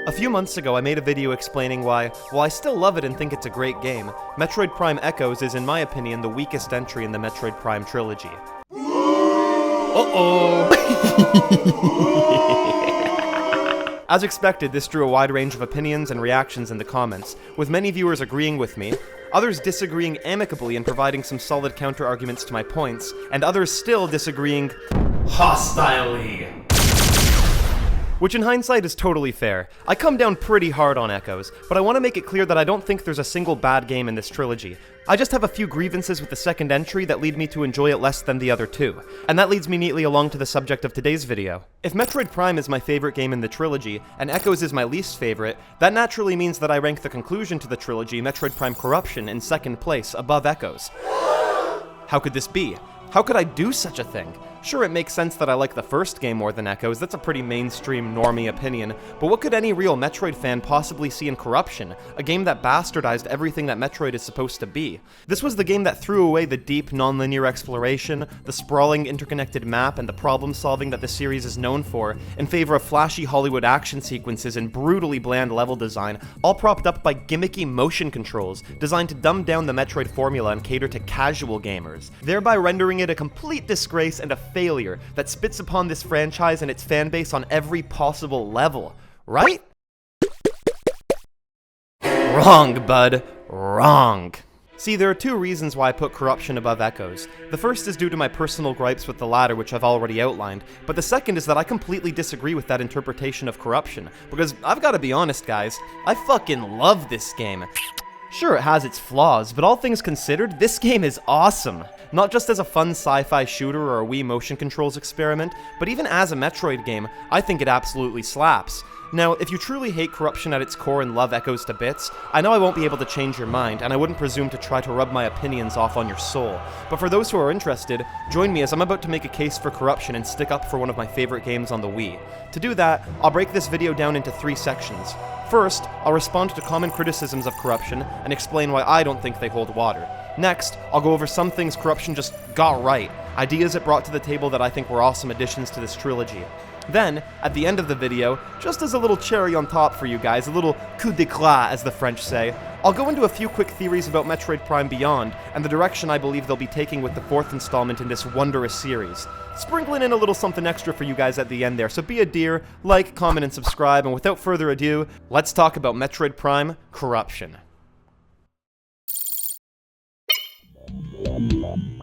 A few months ago, I made a video explaining why, while I still love it and think it's a great game, Metroid Prime Echoes is, in my opinion, the weakest entry in the Metroid Prime Trilogy. As expected, this drew a wide range of opinions and reactions in the comments, with many viewers agreeing with me, others disagreeing amicably and providing some solid counter-arguments to my points, and others still disagreeing hostilely. Which in hindsight is totally fair. I come down pretty hard on Echoes, but I want to make it clear that I don't think there's a single bad game in this trilogy. I just have a few grievances with the second entry that lead me to enjoy it less than the other two. And that leads me neatly along to the subject of today's video. If Metroid Prime is my favorite game in the trilogy, and Echoes is my least favorite, that naturally means that I rank the conclusion to the trilogy, Metroid Prime Corruption, in second place, above Echoes. How could this be? How could I do such a thing? Sure, it makes sense that I like the first game more than Echoes, that's a pretty mainstream, normie opinion, but what could any real Metroid fan possibly see in Corruption, a game that bastardized everything that Metroid is supposed to be? This was the game that threw away the deep, non-linear exploration, the sprawling, interconnected map, and the problem-solving that the series is known for, in favor of flashy Hollywood action sequences and brutally bland level design, all propped up by gimmicky motion controls, designed to dumb down the Metroid formula and cater to casual gamers, thereby rendering it a complete disgrace and a failure that spits upon this franchise and its fanbase on every possible level, right? Wrong, bud. Wrong. See, there are two reasons why I put Corruption above Echoes. The first is due to my personal gripes with the latter, which I've already outlined, but the second is that I completely disagree with that interpretation of Corruption, because I've gotta be honest, guys, I fucking love this game. Sure, it has its flaws, but all things considered, this game is awesome. Not just as a fun sci-fi shooter or a Wii motion controls experiment, but even as a Metroid game, I think it absolutely slaps. Now, if you truly hate Corruption at its core and love Echoes to bits, I know I won't be able to change your mind, and I wouldn't presume to try to rub my opinions off on your soul. But for those who are interested, join me as I'm about to make a case for Corruption and stick up for one of my favorite games on the Wii. To do that, I'll break this video down into 3 sections. First, I'll respond to common criticisms of Corruption and explain why I don't think they hold water. Next, I'll go over some things Corruption just got right, ideas it brought to the table that I think were awesome additions to this trilogy. Then, at the end of the video, just as a little cherry on top for you guys, a little coup d'éclat as the French say, I'll go into a few quick theories about Metroid Prime Beyond and the direction I believe they'll be taking with the 4th installment in this wondrous series. Sprinkling in a little something extra for you guys at the end there, so be a dear, like, comment, and subscribe, and without further ado, let's talk about Metroid Prime Corruption.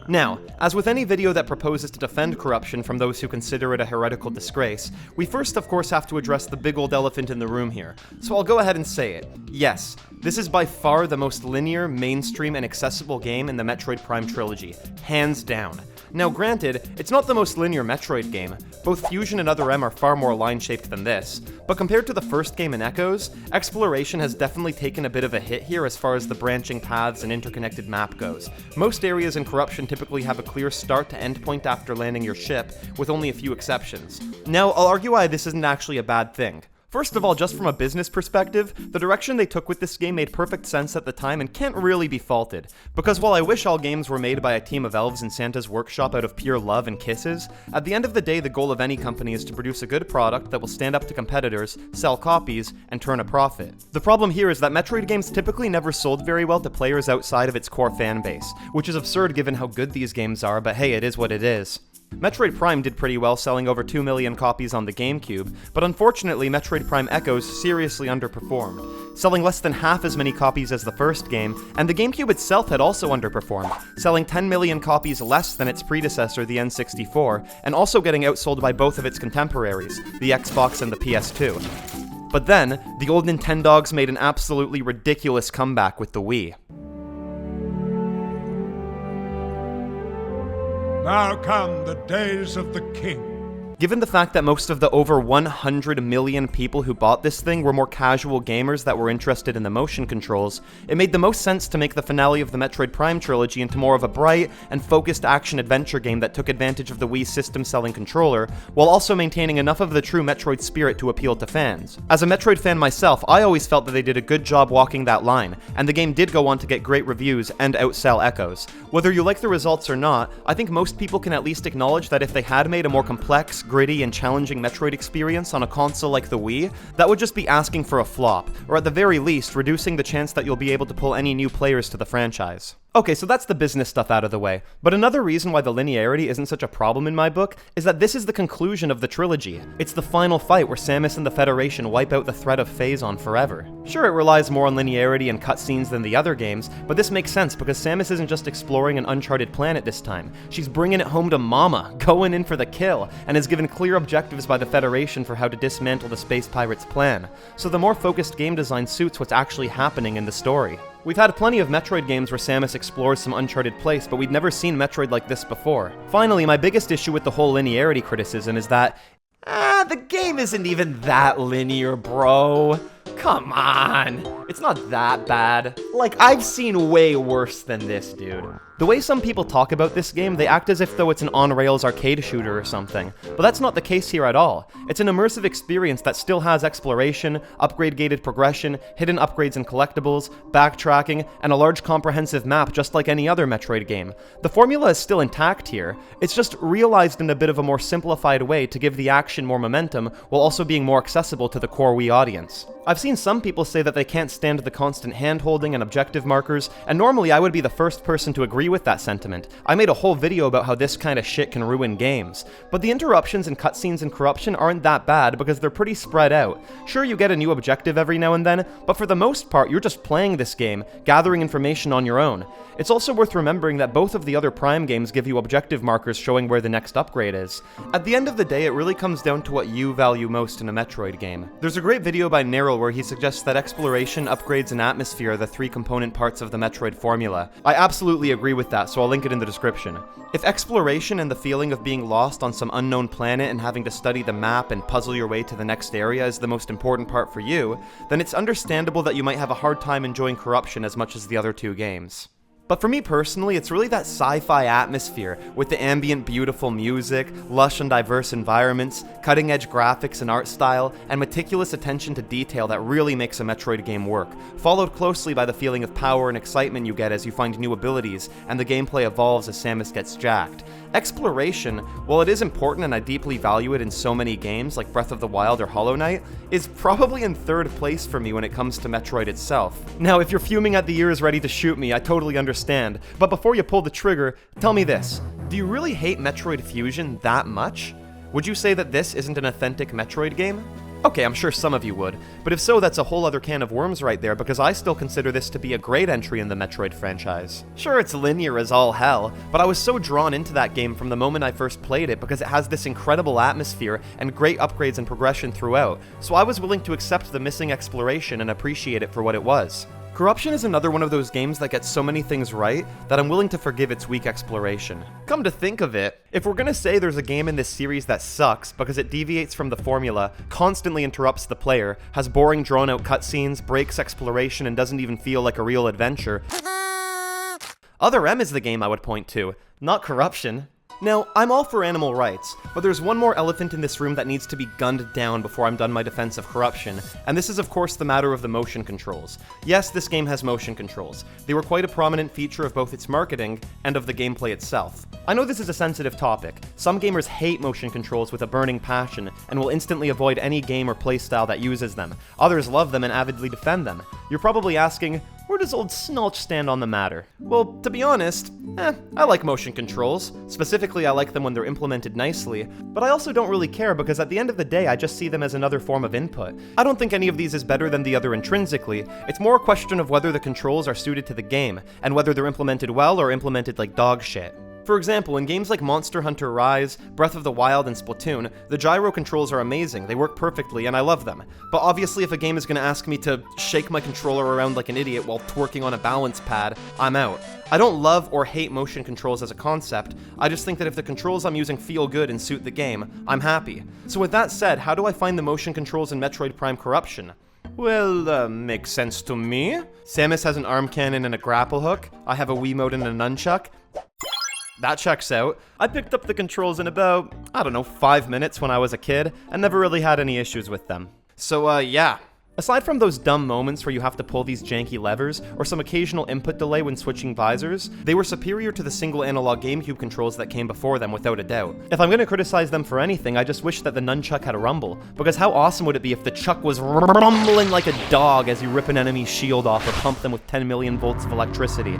Now, as with any video that proposes to defend Corruption from those who consider it a heretical disgrace, we first of course have to address the big old elephant in the room here, so I'll go ahead and say it. Yes, this is by far the most linear, mainstream, and accessible game in the Metroid Prime Trilogy, hands down. Now granted, it's not the most linear Metroid game, both Fusion and Other M are far more line-shaped than this, but compared to the first game in Echoes, exploration has definitely taken a bit of a hit here as far as the branching paths and interconnected map goes. Most areas in Corruption typically have a clear start to end point after landing your ship, with only a few exceptions. Now, I'll argue why this isn't actually a bad thing. First of all, just from a business perspective, the direction they took with this game made perfect sense at the time and can't really be faulted. Because while I wish all games were made by a team of elves in Santa's workshop out of pure love and kisses, at the end of the day the goal of any company is to produce a good product that will stand up to competitors, sell copies, and turn a profit. The problem here is that Metroid games typically never sold very well to players outside of its core fanbase, which is absurd given how good these games are, but hey, it is what it is. Metroid Prime did pretty well, selling over 2 million copies on the GameCube, but unfortunately Metroid Prime Echoes seriously underperformed, selling less than half as many copies as the first game, and the GameCube itself had also underperformed, selling 10 million copies less than its predecessor, the N64, and also getting outsold by both of its contemporaries, the Xbox and the PS2. But then, the old Nintendogs made an absolutely ridiculous comeback with the Wii. Now come the days of the king. Given the fact that most of the over 100 million people who bought this thing were more casual gamers that were interested in the motion controls, it made the most sense to make the finale of the Metroid Prime trilogy into more of a bright and focused action-adventure game that took advantage of the Wii system-selling controller, while also maintaining enough of the true Metroid spirit to appeal to fans. As a Metroid fan myself, I always felt that they did a good job walking that line, and the game did go on to get great reviews and outsell Echoes. Whether you like the results or not, I think most people can at least acknowledge that if they had made a more complex, gritty, and challenging Metroid experience on a console like the Wii, that would just be asking for a flop, or at the very least, reducing the chance that you'll be able to pull any new players to the franchise. Okay, so that's the business stuff out of the way, but another reason why the linearity isn't such a problem in my book is that this is the conclusion of the trilogy. It's the final fight where Samus and the Federation wipe out the threat of Phazon forever. Sure, it relies more on linearity and cutscenes than the other games, but this makes sense because Samus isn't just exploring an uncharted planet this time. She's bringing it home to Mama, going in for the kill, and is given clear objectives by the Federation for how to dismantle the Space Pirates' plan. So the more focused game design suits what's actually happening in the story. We've had plenty of Metroid games where Samus explores some uncharted place, but we'd never seen Metroid like this before. Finally, my biggest issue with the whole linearity criticism is that, the game isn't even that linear, bro. Come on. It's not that bad. Like, I've seen way worse than this, dude. The way some people talk about this game, they act as if though it's an on-rails arcade shooter or something, but that's not the case here at all. It's an immersive experience that still has exploration, upgrade-gated progression, hidden upgrades and collectibles, backtracking, and a large comprehensive map just like any other Metroid game. The formula is still intact here, it's just realized in a bit of a more simplified way to give the action more momentum while also being more accessible to the core Wii audience. I've seen some people say that they can't stand the constant hand-holding and objective markers, and normally I would be the first person to agree with that sentiment. I made a whole video about how this kind of shit can ruin games. But the interruptions and cutscenes and corruption aren't that bad because they're pretty spread out. Sure, you get a new objective every now and then, but for the most part, you're just playing this game, gathering information on your own. It's also worth remembering that both of the other Prime games give you objective markers showing where the next upgrade is. At the end of the day, it really comes down to what you value most in a Metroid game. There's a great video by Neryl where he suggests that exploration, upgrades, and atmosphere are the three component parts of the Metroid formula. I absolutely agree with that, so I'll link it in the description. If exploration and the feeling of being lost on some unknown planet and having to study the map and puzzle your way to the next area is the most important part for you, then it's understandable that you might have a hard time enjoying Corruption as much as the other two games. But for me personally, it's really that sci-fi atmosphere, with the ambient beautiful music, lush and diverse environments, cutting-edge graphics and art style, and meticulous attention to detail that really makes a Metroid game work, followed closely by the feeling of power and excitement you get as you find new abilities, and the gameplay evolves as Samus gets jacked. Exploration, while it is important and I deeply value it in so many games like Breath of the Wild or Hollow Knight, is probably in third place for me when it comes to Metroid itself. Now, if you're fuming at the ears ready to shoot me, I totally understand, but before you pull the trigger, tell me this: do you really hate Metroid Fusion that much? Would you say that this isn't an authentic Metroid game? Okay, I'm sure some of you would, but if so, that's a whole other can of worms right there, because I still consider this to be a great entry in the Metroid franchise. Sure, it's linear as all hell, but I was so drawn into that game from the moment I first played it because it has this incredible atmosphere and great upgrades and progression throughout, so I was willing to accept the missing exploration and appreciate it for what it was. Corruption is another one of those games that gets so many things right that I'm willing to forgive its weak exploration. Come to think of it, if we're gonna say there's a game in this series that sucks because it deviates from the formula, constantly interrupts the player, has boring drawn-out cutscenes, breaks exploration, and doesn't even feel like a real adventure, Other M is the game I would point to, not Corruption. Now, I'm all for animal rights, but there's one more elephant in this room that needs to be gunned down before I'm done my defense of Corruption, and this is of course the matter of the motion controls. Yes, this game has motion controls. They were quite a prominent feature of both its marketing and of the gameplay itself. I know this is a sensitive topic. Some gamers hate motion controls with a burning passion, and will instantly avoid any game or playstyle that uses them. Others love them and avidly defend them. You're probably asking, where does old Snulch stand on the matter? Well, to be honest, I like motion controls. Specifically, I like them when they're implemented nicely, but I also don't really care because at the end of the day, I just see them as another form of input. I don't think any of these is better than the other intrinsically. It's more a question of whether the controls are suited to the game, and whether they're implemented well or implemented like dog shit. For example, in games like Monster Hunter Rise, Breath of the Wild, and Splatoon, the gyro controls are amazing, they work perfectly, and I love them. But obviously if a game is going to ask me to shake my controller around like an idiot while twerking on a balance pad, I'm out. I don't love or hate motion controls as a concept, I just think that if the controls I'm using feel good and suit the game, I'm happy. So with that said, how do I find the motion controls in Metroid Prime Corruption? Well, makes sense to me. Samus has an arm cannon and a grapple hook, I have a Wiimote and a nunchuck. That checks out. I picked up the controls in about, 5 minutes when I was a kid, and never really had any issues with them. So, yeah, Aside from those dumb moments where you have to pull these janky levers, or some occasional input delay when switching visors, they were superior to the single analog GameCube controls that came before them without a doubt. If I'm gonna criticize them for anything, I just wish that the nunchuck had a rumble, because how awesome would it be if the chuck was rumbling like a dog as you rip an enemy's shield off or pump them with 10 million volts of electricity.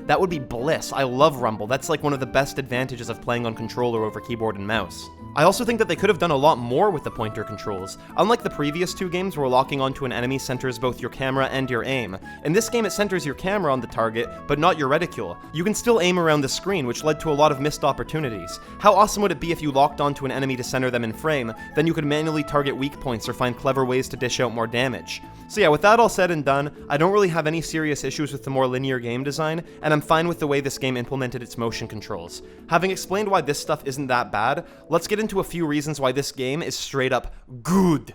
That would be bliss. I love rumble. That's like one of the best advantages of playing on controller over keyboard and mouse. I also think that they could have done a lot more with the pointer controls. Unlike the previous two games where locking onto an enemy centers both your camera and your aim, in this game it centers your camera on the target, but not your reticule. You can still aim around the screen, which led to a lot of missed opportunities. How awesome would it be if you locked onto an enemy to center them in frame, then you could manually target weak points or find clever ways to dish out more damage. So yeah, with that all said and done, I don't really have any serious issues with the more linear game design, and I'm fine with the way this game implemented its motion controls. Having explained why this stuff isn't that bad, let's get into a few reasons why this game is straight up good.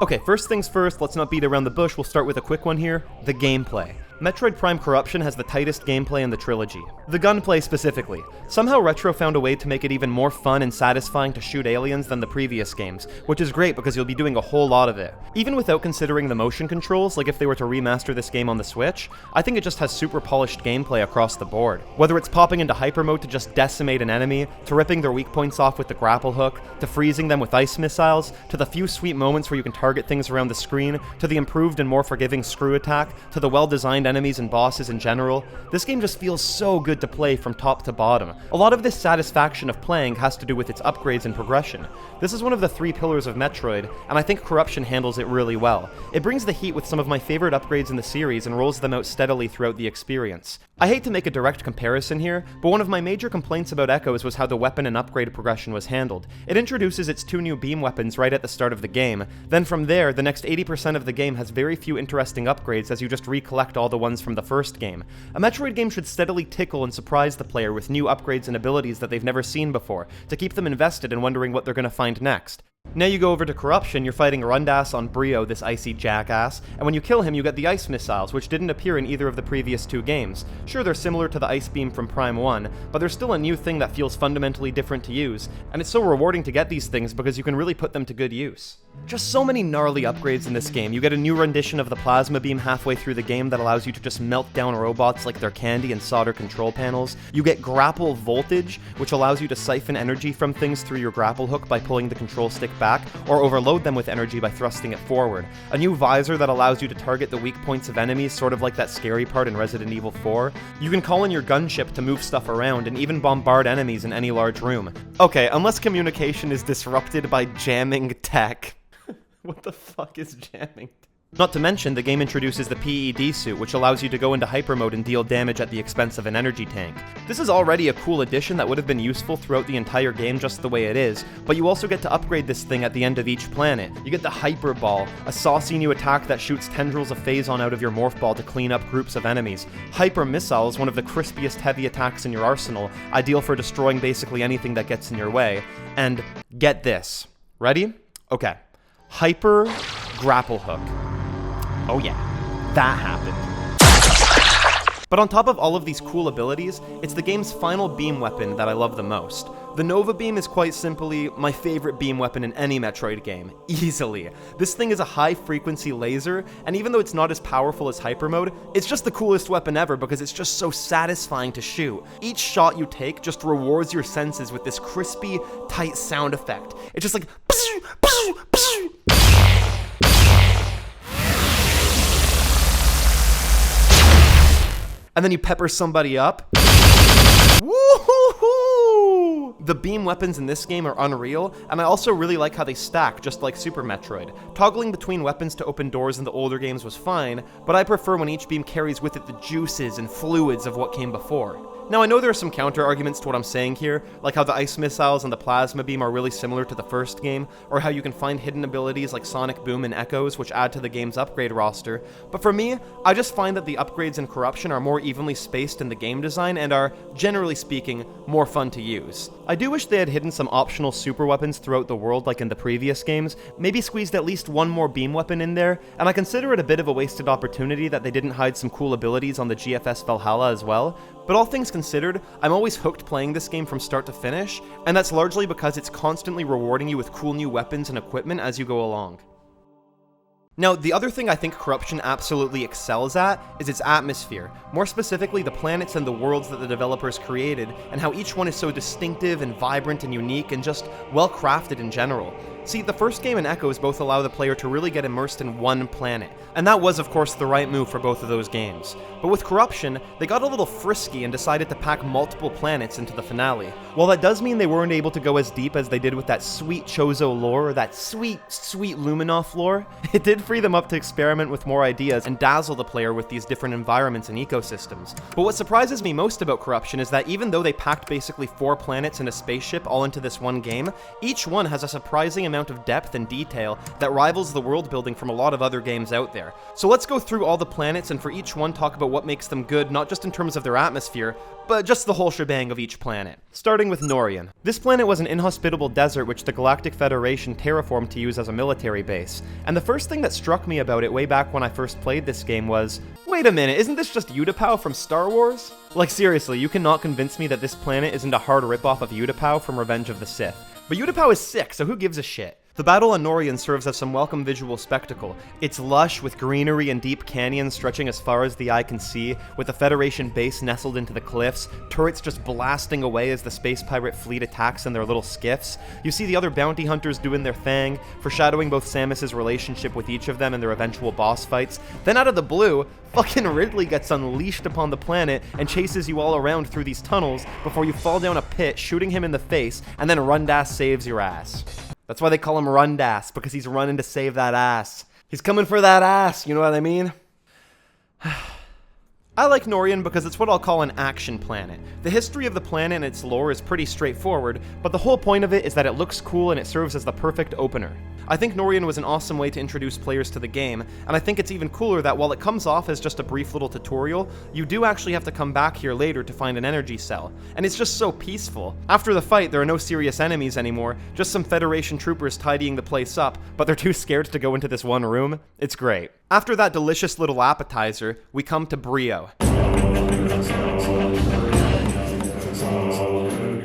Okay, first things first, let's not beat around the bush, we'll start with a quick one here, the gameplay. Metroid Prime Corruption has the tightest gameplay in the trilogy. The gunplay specifically. Somehow Retro found a way to make it even more fun and satisfying to shoot aliens than the previous games, which is great because you'll be doing a whole lot of it. Even without considering the motion controls, like if they were to remaster this game on the Switch, I think it just has super polished gameplay across the board. Whether it's popping into hyper mode to just decimate an enemy, to ripping their weak points off with the grapple hook, to freezing them with ice missiles, to the few sweet moments where you can target things around the screen, to the improved and more forgiving screw attack, to the well-designed enemies and bosses in general, this game just feels so good to play from top to bottom. A lot of this satisfaction of playing has to do with its upgrades and progression. This is one of the three pillars of Metroid, and I think Corruption handles it really well. It brings the heat with some of my favorite upgrades in the series and rolls them out steadily throughout the experience. I hate to make a direct comparison here, but one of my major complaints about Echoes was how the weapon and upgrade progression was handled. It introduces its two new beam weapons right at the start of the game, then from there, the next 80% of the game has very few interesting upgrades as you just recollect all the ones from the first game. A Metroid game should steadily tickle and surprise the player with new upgrades and abilities that they've never seen before, to keep them invested and wondering what they're gonna find next. Now you go over to Corruption, you're fighting Rundas on Brio, this icy jackass, and when you kill him you get the ice missiles, which didn't appear in either of the previous two games. Sure, they're similar to the ice beam from Prime 1, but they're still a new thing that feels fundamentally different to use, and it's so rewarding to get these things because you can really put them to good use. Just so many gnarly upgrades in this game. You get a new rendition of the plasma beam halfway through the game that allows you to just melt down robots like they're candy and solder control panels. You get grapple voltage, which allows you to siphon energy from things through your grapple hook by pulling the control stick back, or overload them with energy by thrusting it forward. A new visor that allows you to target the weak points of enemies, sort of like that scary part in Resident Evil 4. You can call in your gunship to move stuff around and even bombard enemies in any large room. Okay, unless communication is disrupted by jamming tech. What the fuck is jamming? Not to mention, the game introduces the PED suit, which allows you to go into hyper mode and deal damage at the expense of an energy tank. This is already a cool addition that would have been useful throughout the entire game just the way it is, but you also get to upgrade this thing at the end of each planet. You get the Hyper Ball, a saucy new attack that shoots tendrils of Phazon out of your Morph Ball to clean up groups of enemies. Hyper Missile is one of the crispiest heavy attacks in your arsenal, ideal for destroying basically anything that gets in your way. And get this. Ready? Okay. Hyper Grapple Hook. Oh yeah, that happened. But on top of all of these cool abilities, it's the game's final beam weapon that I love the most. The Nova Beam is quite simply my favorite beam weapon in any Metroid game, easily. This thing is a high-frequency laser, and even though it's not as powerful as Hyper Mode, it's just the coolest weapon ever because it's just so satisfying to shoot. Each shot you take just rewards your senses with this crispy, tight sound effect. It's just like and then you pepper somebody up. Woo-hoo-hoo! The beam weapons in this game are unreal, and I also really like how they stack, just like Super Metroid. Toggling between weapons to open doors in the older games was fine, but I prefer when each beam carries with it the juices and fluids of what came before. Now, I know there are some counter-arguments to what I'm saying here, like how the ice missiles and the plasma beam are really similar to the first game, or how you can find hidden abilities like Sonic Boom and Echoes, which add to the game's upgrade roster, but for me, I just find that the upgrades in Corruption are more evenly spaced in the game design and are, generally speaking, more fun to use. I do wish they had hidden some optional super weapons throughout the world like in the previous games, maybe squeezed at least one more beam weapon in there, and I consider it a bit of a wasted opportunity that they didn't hide some cool abilities on the GFS Valhalla as well, but all things considered, considered, I'm always hooked playing this game from start to finish, and that's largely because it's constantly rewarding you with cool new weapons and equipment as you go along. Now, the other thing I think Corruption absolutely excels at is its atmosphere, more specifically the planets and the worlds that the developers created, and how each one is so distinctive and vibrant and unique and just well-crafted in general. See, the first game and Echoes both allow the player to really get immersed in one planet, and that was of course the right move for both of those games. But with Corruption, they got a little frisky and decided to pack multiple planets into the finale. While that does mean they weren't able to go as deep as they did with that sweet Chozo lore, or that sweet Luminoff lore, it did free them up to experiment with more ideas and dazzle the player with these different environments and ecosystems. But what surprises me most about Corruption is that even though they packed basically 4 planets and a spaceship all into this one game, each one has a surprising amount of depth and detail that rivals the world building from a lot of other games out there. So let's go through all the planets and for each one talk about what makes them good, not just in terms of their atmosphere, but just the whole shebang of each planet. Starting with Norian. This planet was an inhospitable desert which the Galactic Federation terraformed to use as a military base, and the first thing that struck me about it way back when I first played this game was, wait a minute, isn't this just Utapau from Star Wars? Like seriously, you cannot convince me that this planet isn't a hard ripoff of Utapau from Revenge of the Sith. But Utapau is sick, so who gives a shit? The battle on Norian serves as some welcome visual spectacle. It's lush, with greenery and deep canyons stretching as far as the eye can see, with the Federation base nestled into the cliffs, turrets just blasting away as the space pirate fleet attacks in their little skiffs. You see the other bounty hunters doing their thing, foreshadowing both Samus's relationship with each of them and their eventual boss fights. Then out of the blue, fucking Ridley gets unleashed upon the planet and chases you all around through these tunnels before you fall down a pit, shooting him in the face, and then Rundas saves your ass. That's why they call him Rundas, because he's running to save that ass. He's coming for that ass, you know what I mean? I like Norian because it's what I'll call an action planet. The history of the planet and its lore is pretty straightforward, but the whole point of it is that it looks cool and it serves as the perfect opener. I think Norian was an awesome way to introduce players to the game, and I think it's even cooler that while it comes off as just a brief little tutorial, you do actually have to come back here later to find an energy cell, and it's just so peaceful. After the fight, there are no serious enemies anymore, just some Federation troopers tidying the place up, but they're too scared to go into this one room. It's great. After that delicious little appetizer, we come to Brio.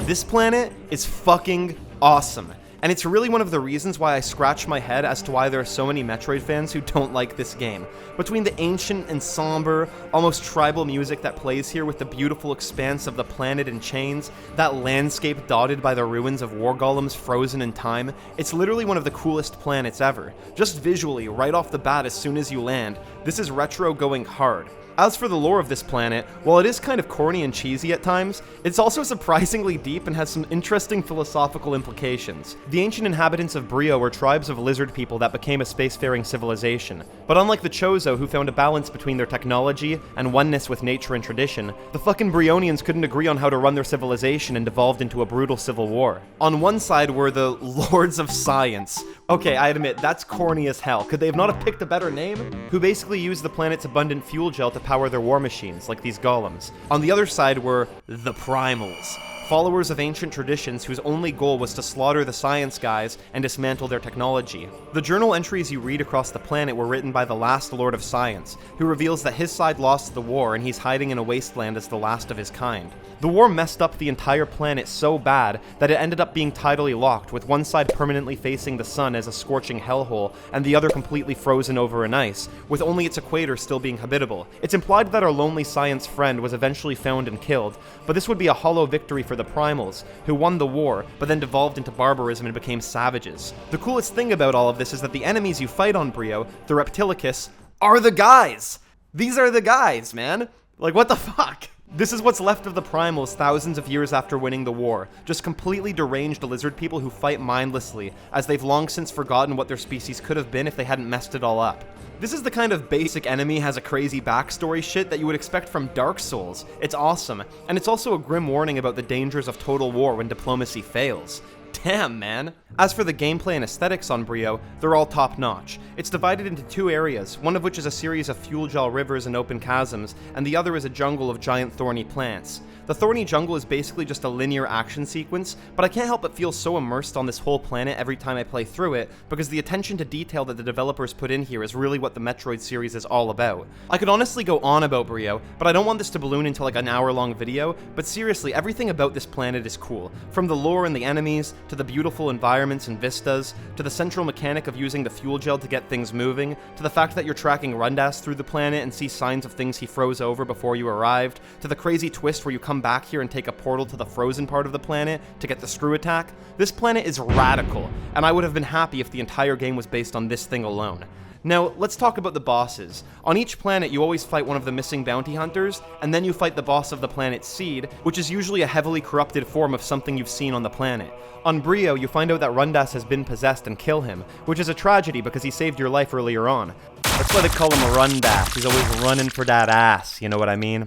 This planet is fucking awesome. And it's really one of the reasons why I scratch my head as to why there are so many Metroid fans who don't like this game. Between the ancient and somber, almost tribal music that plays here with the beautiful expanse of the planet in chains, that landscape dotted by the ruins of war golems frozen in time, it's literally one of the coolest planets ever. Just visually, right off the bat as soon as you land, this is retro going hard. As for the lore of this planet, while it is kind of corny and cheesy at times, it's also surprisingly deep and has some interesting philosophical implications. The ancient inhabitants of Brio were tribes of lizard people that became a spacefaring civilization. But unlike the Chozo, who found a balance between their technology and oneness with nature and tradition, the fucking Brionians couldn't agree on how to run their civilization and devolved into a brutal civil war. On one side were the Lords of Science. Okay, I admit, that's corny as hell. Could they have not have picked a better name? Who basically used the planet's abundant fuel gel to power their war machines, like these golems. On the other side were the Primals, followers of ancient traditions whose only goal was to slaughter the science guys and dismantle their technology. The journal entries you read across the planet were written by the last Lord of Science, who reveals that his side lost the war and he's hiding in a wasteland as the last of his kind. The war messed up the entire planet so bad that it ended up being tidally locked, with one side permanently facing the sun as a scorching hellhole and the other completely frozen over in ice, with only its equator still being habitable. It's implied that our lonely science friend was eventually found and killed, but this would be a hollow victory for the Primals, who won the war, but then devolved into barbarism and became savages. The coolest thing about all of this is that the enemies you fight on Brio, the Reptilicus, are the guys! These are the guys, man! Like, what the fuck? This is what's left of the Primals thousands of years after winning the war, just completely deranged lizard people who fight mindlessly, as they've long since forgotten what their species could have been if they hadn't messed it all up. This is the kind of basic enemy has a crazy backstory shit that you would expect from Dark Souls. It's awesome, and it's also a grim warning about the dangers of total war when diplomacy fails. Damn, man. As for the gameplay and aesthetics on Brio, they're all top-notch. It's divided into two areas, one of which is a series of fuel gel rivers and open chasms, and the other is a jungle of giant thorny plants. The thorny jungle is basically just a linear action sequence, but I can't help but feel so immersed on this whole planet every time I play through it, because the attention to detail that the developers put in here is really what the Metroid series is all about. I could honestly go on about Brio, but I don't want this to balloon into like an hour-long video, but seriously, everything about this planet is cool. From the lore and the enemies, to the beautiful environments and vistas, to the central mechanic of using the fuel gel to get things moving, to the fact that you're tracking Rundas through the planet and see signs of things he froze over before you arrived, to the crazy twist where you come back here and take a portal to the frozen part of the planet to get the screw attack. This planet is radical, and I would have been happy if the entire game was based on this thing alone. Now, let's talk about the bosses. On each planet, you always fight one of the missing bounty hunters, and then you fight the boss of the planet Seed, which is usually a heavily corrupted form of something you've seen on the planet. On Brio, you find out that Rundas has been possessed and kill him, which is a tragedy because he saved your life earlier on. That's why they call him a Rundas. He's always running for that ass, you know what I mean?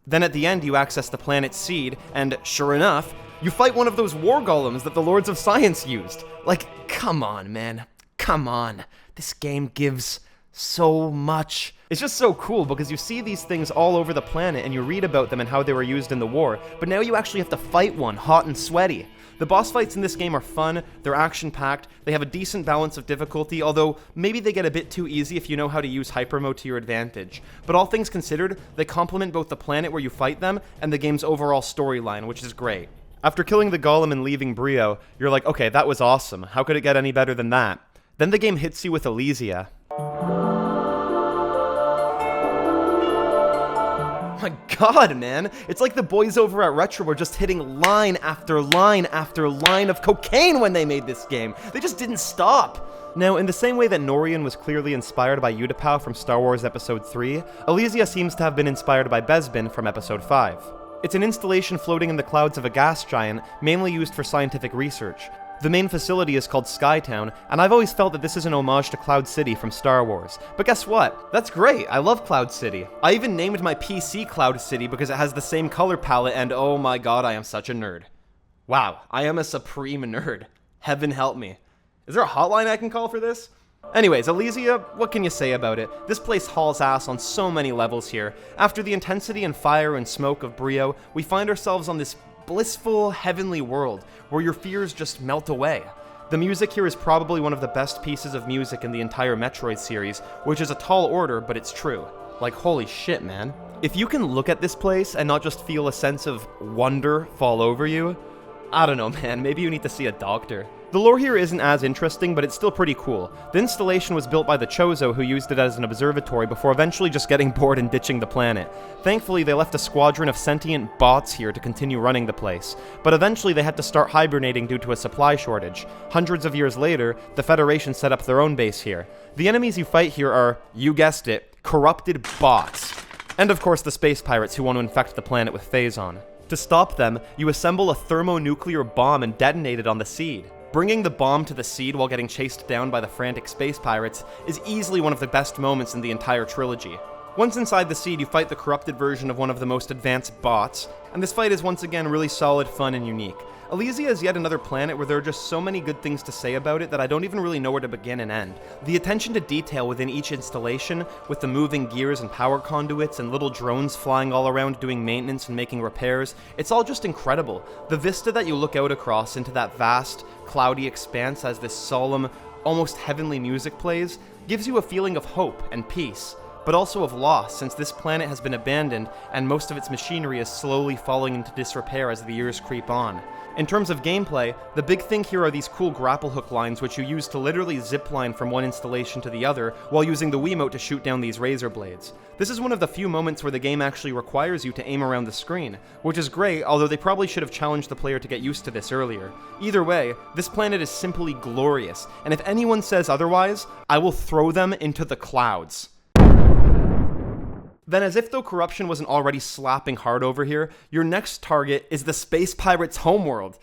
Then at the end, you access the planet Seed, and sure enough, you fight one of those war golems that the Lords of Science used. Like, come on, man. Come on. This game gives so much. It's just so cool because you see these things all over the planet and you read about them and how they were used in the war, but now you actually have to fight one, hot and sweaty. The boss fights in this game are fun, they're action-packed, they have a decent balance of difficulty, although maybe they get a bit too easy if you know how to use hyper mode to your advantage. But all things considered, they complement both the planet where you fight them and the game's overall storyline, which is great. After killing the golem and leaving Brio, you're like, okay, that was awesome. How could it get any better than that? Then the game hits you with Elysia. My god, man. It's like the boys over at Retro were just hitting line after line after line of cocaine when they made this game. They just didn't stop. Now, in the same way that Norian was clearly inspired by Utapau from Star Wars Episode 3, Elysia seems to have been inspired by Bespin from Episode 5. It's an installation floating in the clouds of a gas giant, mainly used for scientific research. The main facility is called Skytown, and I've always felt that this is an homage to Cloud City from Star Wars. But guess what? That's great, I love Cloud City. I even named my PC Cloud City because it has the same color palette, and oh my god, I am such a nerd. Wow, I am a supreme nerd. Heaven help me. Is there a hotline I can call for this? Anyways, Elysia, what can you say about it? This place hauls ass on so many levels here. After the intensity and fire and smoke of Brio, we find ourselves on this blissful, heavenly world where your fears just melt away. The music here is probably one of the best pieces of music in the entire Metroid series, which is a tall order, but it's true. Like, holy shit, man. If you can look at this place and not just feel a sense of wonder fall over you, I don't know, man, maybe you need to see a doctor. The lore here isn't as interesting, but it's still pretty cool. The installation was built by the Chozo, who used it as an observatory before eventually just getting bored and ditching the planet. Thankfully, they left a squadron of sentient bots here to continue running the place, but eventually they had to start hibernating due to a supply shortage. Hundreds of years later, the Federation set up their own base here. The enemies you fight here are, you guessed it, corrupted bots. And of course the space pirates who want to infect the planet with Phazon. To stop them, you assemble a thermonuclear bomb and detonate it on the Seed. Bringing the bomb to the Seed while getting chased down by the frantic space pirates is easily one of the best moments in the entire trilogy. Once inside the Seed, you fight the corrupted version of one of the most advanced bots, and this fight is once again really solid, fun, and unique. Elysia is yet another planet where there are just so many good things to say about it that I don't even really know where to begin and end. The attention to detail within each installation, with the moving gears and power conduits and little drones flying all around doing maintenance and making repairs, it's all just incredible. The vista that you look out across into that vast, cloudy expanse as this solemn, almost heavenly music plays, gives you a feeling of hope and peace, but also of loss since this planet has been abandoned and most of its machinery is slowly falling into disrepair as the years creep on. In terms of gameplay, the big thing here are these cool grapple hook lines which you use to literally zipline from one installation to the other while using the Wiimote to shoot down these razor blades. This is one of the few moments where the game actually requires you to aim around the screen, which is great, although they probably should have challenged the player to get used to this earlier. Either way, this planet is simply glorious, and if anyone says otherwise, I will throw them into the clouds. Then, as if though corruption wasn't already slapping hard over here, your next target is the space pirates' homeworld.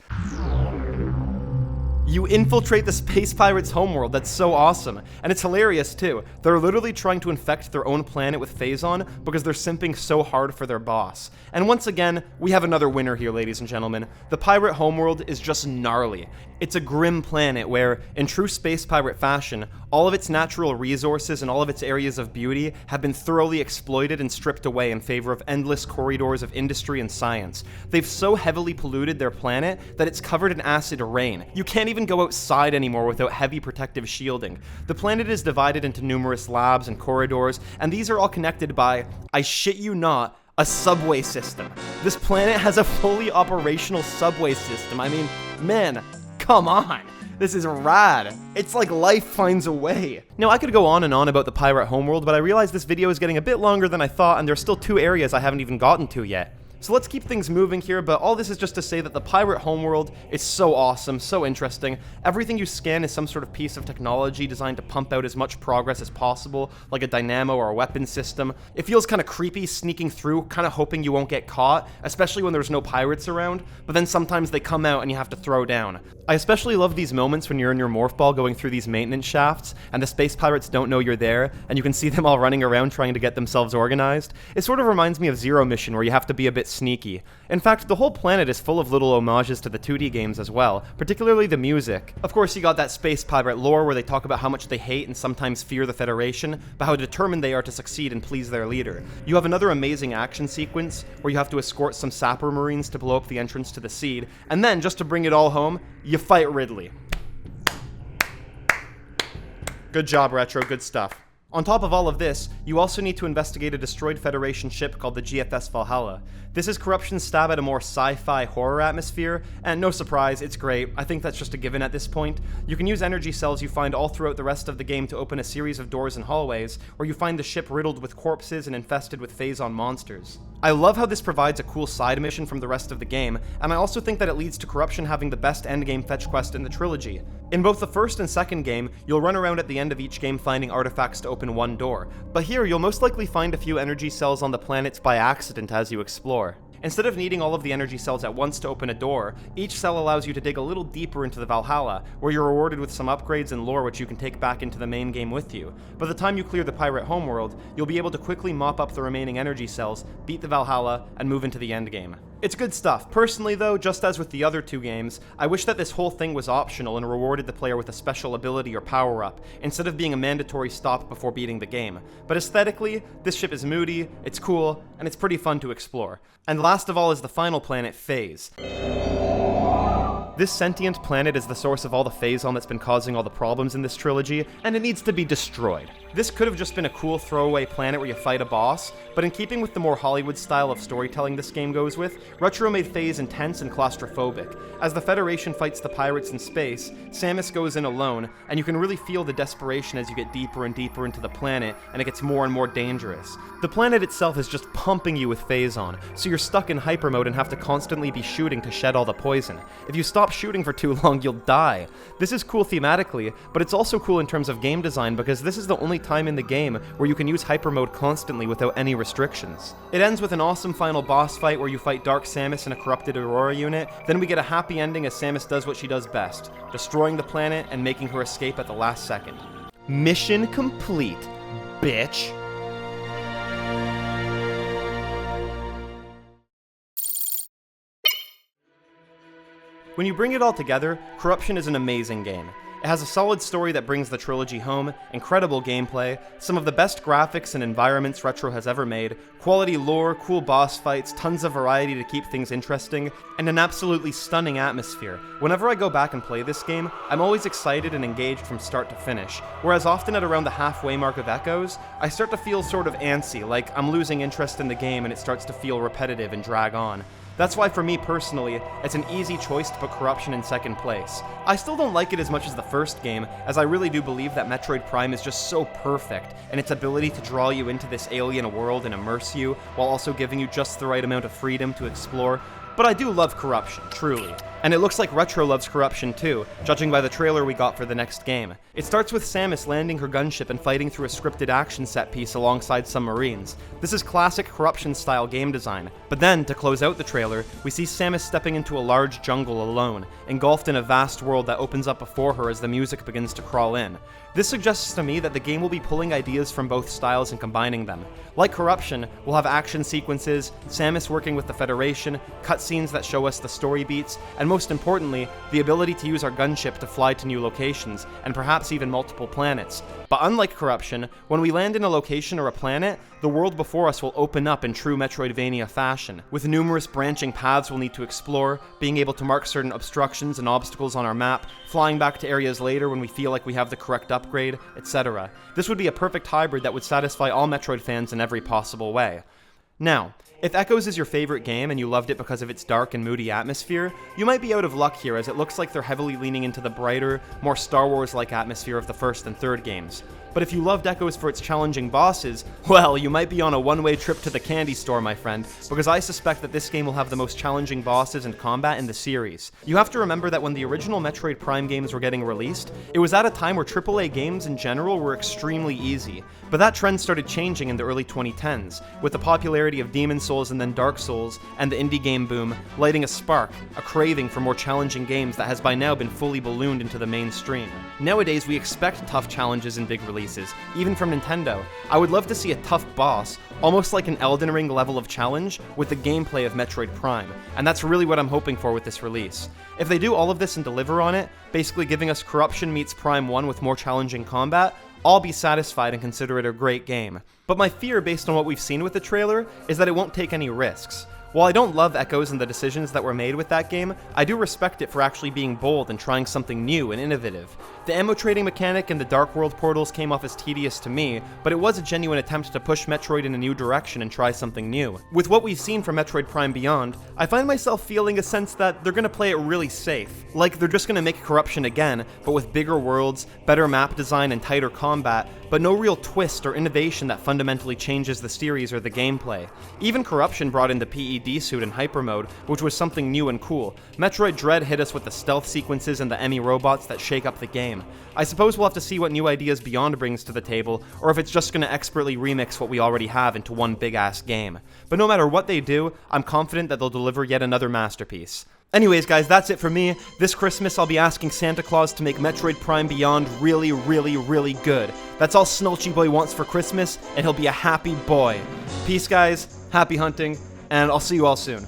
You infiltrate the space pirates' homeworld. That's so awesome. And it's hilarious too. They're literally trying to infect their own planet with Phazon because they're simping so hard for their boss. And once again, we have another winner here, ladies and gentlemen. The pirate homeworld is just gnarly. It's a grim planet where, in true space pirate fashion, all of its natural resources and all of its areas of beauty have been thoroughly exploited and stripped away in favor of endless corridors of industry and science. They've so heavily polluted their planet that it's covered in acid rain. You can't even go outside anymore without heavy protective shielding. The planet is divided into numerous labs and corridors, and these are all connected by, I shit you not, a subway system. This planet has a fully operational subway system. I mean, man, come on. This is rad. It's like life finds a way. Now, I could go on and on about the pirate homeworld, but I realize this video is getting a bit longer than I thought, and there's still 2 areas I haven't even gotten to yet. So let's keep things moving here, but all this is just to say that the pirate homeworld is so awesome, so interesting. Everything you scan is some sort of piece of technology designed to pump out as much progress as possible, like a dynamo or a weapon system. It feels kind of creepy sneaking through, kind of hoping you won't get caught, especially when there's no pirates around, but then sometimes they come out and you have to throw down. I especially love these moments when you're in your morph ball going through these maintenance shafts, and the space pirates don't know you're there, and you can see them all running around trying to get themselves organized. It sort of reminds me of Zero Mission, where you have to be a bit sneaky. In fact, the whole planet is full of little homages to the 2D games as well, particularly the music. Of course, you got that space pirate lore where they talk about how much they hate and sometimes fear the Federation, but how determined they are to succeed and please their leader. You have another amazing action sequence where you have to escort some sapper marines to blow up the entrance to the seed, and then, just to bring it all home, you fight Ridley. Good job, Retro, good stuff. On top of all of this, you also need to investigate a destroyed Federation ship called the GFS Valhalla. This is Corruption's stab at a more sci-fi horror atmosphere, and no surprise, it's great. I think that's just a given at this point. You can use energy cells you find all throughout the rest of the game to open a series of doors and hallways, where you find the ship riddled with corpses and infested with Phazon monsters. I love how this provides a cool side mission from the rest of the game, and I also think that it leads to Corruption having the best endgame fetch quest in the trilogy. In both the first and second game, you'll run around at the end of each game finding artifacts to open one door, but here you'll most likely find a few energy cells on the planets by accident as you explore. Instead of needing all of the energy cells at once to open a door, each cell allows you to dig a little deeper into the Valhalla, where you're rewarded with some upgrades and lore which you can take back into the main game with you. By the time you clear the pirate homeworld, you'll be able to quickly mop up the remaining energy cells, beat the Valhalla, and move into the endgame. It's good stuff. Personally though, just as with the other 2 games, I wish that this whole thing was optional and rewarded the player with a special ability or power-up, instead of being a mandatory stop before beating the game. But aesthetically, this ship is moody, it's cool, and it's pretty fun to explore. And last of all is the final planet, Phase. This sentient planet is the source of all the Phazon that's been causing all the problems in this trilogy, and it needs to be destroyed. This could have just been a cool throwaway planet where you fight a boss, but in keeping with the more Hollywood style of storytelling this game goes with, Retro made Phase intense and claustrophobic. As the Federation fights the pirates in space, Samus goes in alone, and you can really feel the desperation as you get deeper and deeper into the planet, and it gets more and more dangerous. The planet itself is just pumping you with Phazon, so you're stuck in hyper mode and have to constantly be shooting to shed all the poison. If you stop shooting for too long, you'll die. This is cool thematically, but it's also cool in terms of game design because this is the only time in the game where you can use hyper mode constantly without any restrictions. It ends with an awesome final boss fight where you fight Dark Samus and a corrupted Aurora unit, then we get a happy ending as Samus does what she does best, destroying the planet and making her escape at the last second. Mission complete, bitch. When you bring it all together, Corruption is an amazing game. It has a solid story that brings the trilogy home, incredible gameplay, some of the best graphics and environments Retro has ever made, quality lore, cool boss fights, tons of variety to keep things interesting, and an absolutely stunning atmosphere. Whenever I go back and play this game, I'm always excited and engaged from start to finish, whereas often at around the halfway mark of Echoes, I start to feel sort of antsy, like I'm losing interest in the game and it starts to feel repetitive and drag on. That's why for me personally, it's an easy choice to put Corruption in second place. I still don't like it as much as the first game, as I really do believe that Metroid Prime is just so perfect, and its ability to draw you into this alien world and immerse you, while also giving you just the right amount of freedom to explore. But I do love Corruption, truly. And it looks like Retro loves Corruption too, judging by the trailer we got for the next game. It starts with Samus landing her gunship and fighting through a scripted action set piece alongside some Marines. This is classic Corruption-style game design. But then, to close out the trailer, we see Samus stepping into a large jungle alone, engulfed in a vast world that opens up before her as the music begins to crawl in. This suggests to me that the game will be pulling ideas from both styles and combining them. Like Corruption, we'll have action sequences, Samus working with the Federation, cutscenes that show us the story beats, and most importantly, the ability to use our gunship to fly to new locations, and perhaps even multiple planets. But unlike Corruption, when we land in a location or a planet, the world before us will open up in true Metroidvania fashion, with numerous branching paths we'll need to explore, being able to mark certain obstructions and obstacles on our map, flying back to areas later when we feel like we have the correct upgrade, etc. This would be a perfect hybrid that would satisfy all Metroid fans in every possible way. Now, if Echoes is your favorite game and you loved it because of its dark and moody atmosphere, you might be out of luck here as it looks like they're heavily leaning into the brighter, more Star Wars-like atmosphere of the first and third games. But if you loved Echoes for its challenging bosses, well, you might be on a one-way trip to the candy store, my friend, because I suspect that this game will have the most challenging bosses and combat in the series. You have to remember that when the original Metroid Prime games were getting released, it was at a time where AAA games in general were extremely easy. But that trend started changing in the early 2010s, with the popularity of Demon's Souls and then Dark Souls, and the indie game boom, lighting a spark, a craving for more challenging games that has by now been fully ballooned into the mainstream. Nowadays, we expect tough challenges in big releases, even from Nintendo. I would love to see a tough boss, almost like an Elden Ring level of challenge, with the gameplay of Metroid Prime, and that's really what I'm hoping for with this release. If they do all of this and deliver on it, basically giving us Corruption meets Prime 1 with more challenging combat, I'll be satisfied and consider it a great game. But my fear, based on what we've seen with the trailer, is that it won't take any risks. While I don't love Echoes and the decisions that were made with that game, I do respect it for actually being bold and trying something new and innovative. The ammo trading mechanic and the Dark World portals came off as tedious to me, but it was a genuine attempt to push Metroid in a new direction and try something new. With what we've seen from Metroid Prime Beyond, I find myself feeling a sense that they're gonna play it really safe. Like they're just gonna make Corruption again, but with bigger worlds, better map design and tighter combat, but no real twist or innovation that fundamentally changes the series or the gameplay. Even Corruption brought in the PED suit in Hyper Mode, which was something new and cool. Metroid Dread hit us with the stealth sequences and the Emmy robots that shake up the game. I suppose we'll have to see what new ideas Beyond brings to the table, or if it's just gonna expertly remix what we already have into one big-ass game. But no matter what they do, I'm confident that they'll deliver yet another masterpiece. Anyways, guys, that's it for me. This Christmas, I'll be asking Santa Claus to make Metroid Prime Beyond really, really, really good. That's all Snulchy Boy wants for Christmas, and he'll be a happy boy. Peace, guys, happy hunting, and I'll see you all soon.